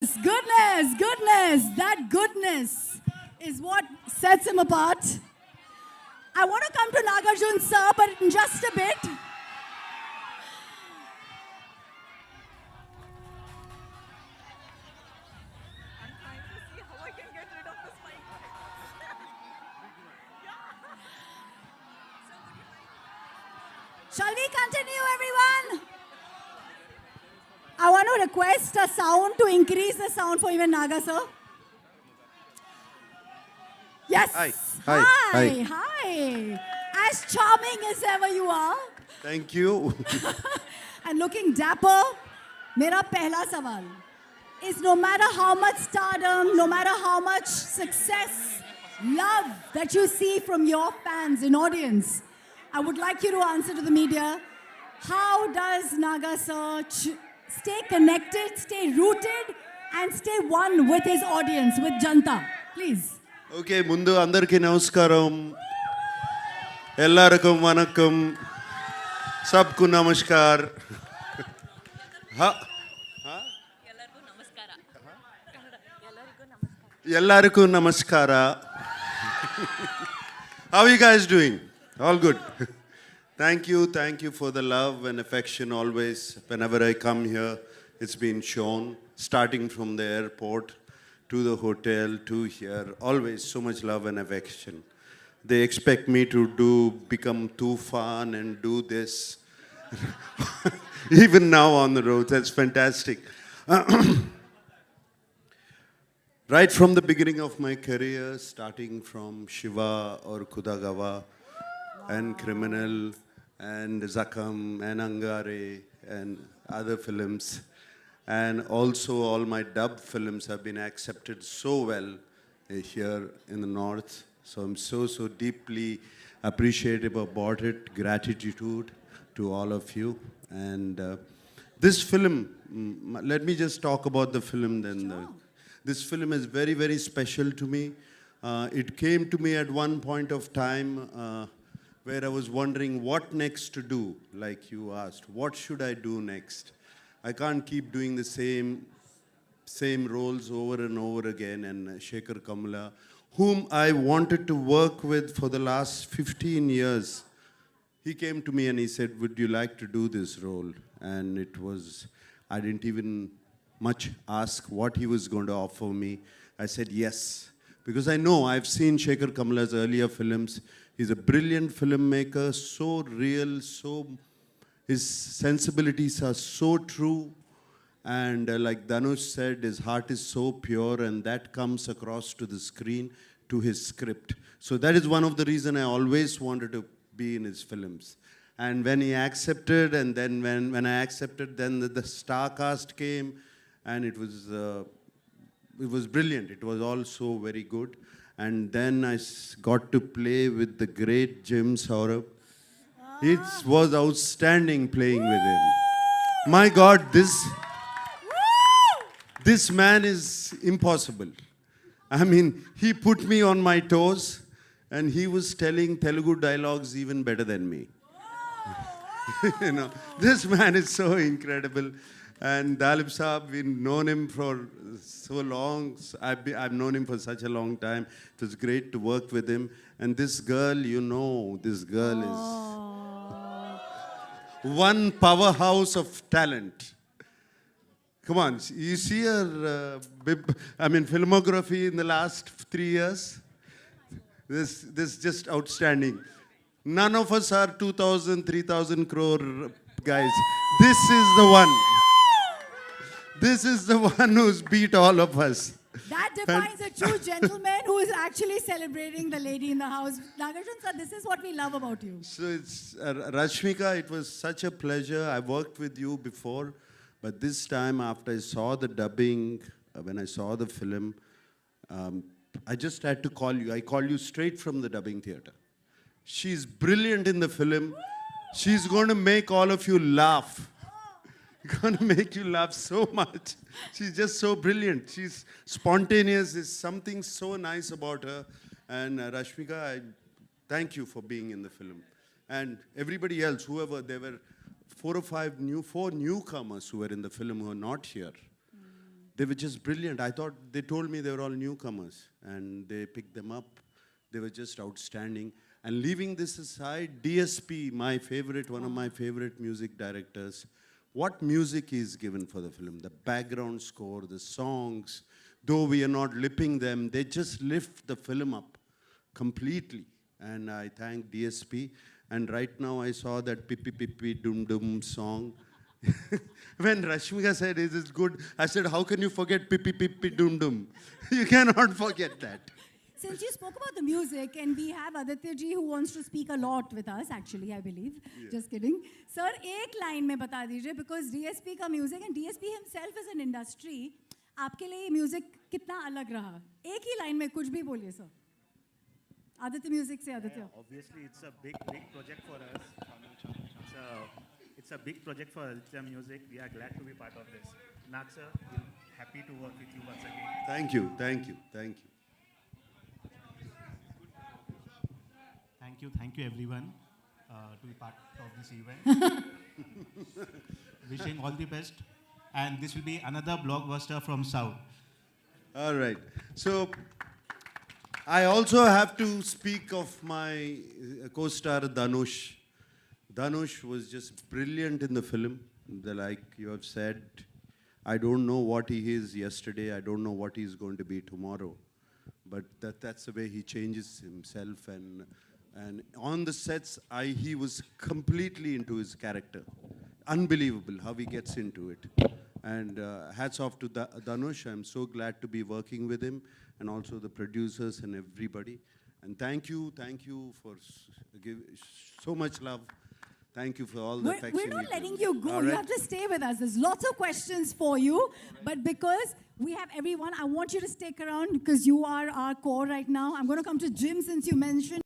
That goodness is what sets him apart. I want to come to Nagarjun sir, but in just a bit. Shall we continue, everyone? I want to request a sound to increase the sound for even Naga sir. Yes. Hi. Hi. As charming as ever you are. Thank you. And looking dapper, mera pehla sawal is no matter how much stardom, no matter how much success, love that you see from your fans and audience, I would like you to answer to the media, how does Naga sir stay connected, stay rooted, and stay one with his audience, with Janta? Please. Okay ముందు అందరికీ నమస్కారం ఎల్లరికం వనక్కం సబ్కు నమస్కార్ ఎల్లరికూ నమస్కార How are you guys doing? All good. Thank you for the love and affection always. Whenever I come here, it's been shown, starting from the airport to the hotel to here, always so much love and affection. They expect me to become too fun and do this. Even now on the road, that's fantastic. Right from the beginning of my career, starting from Shiva or Kudagawa and Criminal and Zakam and Angare and other films, and also all my dub films have been accepted so well here in the north. So I'm so deeply appreciative about it. Gratitude to all of you. And this film, let me just talk about the film then. This film is very special to me. It came to me at one point of time where I was wondering what next to do, like you asked. What should I do next? I can't keep doing the same roles over and over again. And Shekhar Kamla, whom I wanted to work with for the last 15 years, he came to me and he said, would you like to do this role? And I didn't even much ask what he was going to offer me. I said yes, because I know I've seen Shekhar Kamla's earlier films. He's a brilliant filmmaker, so real, his sensibilities are so true. And like Dhanush said, his heart is so pure, and that comes across to the screen, to his script. So that is one of the reasons I always wanted to be in his films. And when he accepted, and then when I accepted, then the star cast came, and it was brilliant. It was all so very good. And then I got to play with the great Jim Saurabh. It was outstanding playing with him. My God, this man is impossible. I mean, he put me on my toes, and he was telling Telugu dialogues even better than me. You know, this man is so incredible. And Dalip Saab, we've known him for so long. I've known him for such a long time. It was great to work with him. And this girl, this girl is one powerhouse of talent. Come on, you see her filmography in the last 3 years? This is just outstanding. None of us are 2,000, 3,000 crore guys. This is the one. This is the one who's beat all of us. That defines a true gentleman who is actually celebrating the lady in the house. Nagarjun sir, this is what we love about you. So it's Rashmika, it was such a pleasure. I worked with you before, but this time after I saw the dubbing, when I saw the film, I just had to call you. I called you straight from the dubbing theater. She's brilliant in the film. She's going to make all of you laugh. Going to make you laugh so much. She's just so brilliant. She's spontaneous. There's something so nice about her. And Rashmika, I thank you for being in the film. And everybody else, whoever, there were 4 newcomers who were in the film who are not here. They were just brilliant. I thought they told me they were all newcomers, and they picked them up. They were just outstanding. And leaving this aside, DSP, my favorite, one of my favorite music directors, what music is given for the film? The background score, the songs, though we are not lipping them, they just lift the film up completely. And I thank DSP. And right now I saw that Pippi Pippi Dum Dum song. When Rashmika said, is it good? I said, how can you forget Pippi Pippi Dum Dum? You cannot forget that. Since you spoke about the music, and we have Aditya ji who wants to speak a lot with us, actually, I believe. Just kidding. Sir, एक line में बता दीजिए, because DSP का music and DSP himself is an industry. आपके लिए ये music कितना अलग रहा? एक ही line में कुछ भी बोलिए, sir. Aditya Music से Aditya. Obviously, it's a big project for us. It's a big project for Aditya Music. We are glad to be part of this. Nag sir, we're happy to work with you once again. Thank you, thank you, thank you. Thank you everyone to be part of this event. Wishing all the best. And this will be another blockbuster from South. All right. So I also have to speak of my co-star Dhanush. Dhanush was just brilliant in the film. Like you have said, I don't know what he is yesterday. I don't know what he's going to be tomorrow. But that's the way he changes himself. And on the sets, he was completely into his character. Unbelievable how he gets into it. And hats off to Dhanush. I'm so glad to be working with him, and also the producers and everybody. And thank you for giving so much love. Thank you for all the affection. We're not you letting give. you go. All You right? have to stay with us. There's lots of questions for you. But because we have everyone, I want you to stick around because you are our core right now. I'm going to come to Jim since you mentioned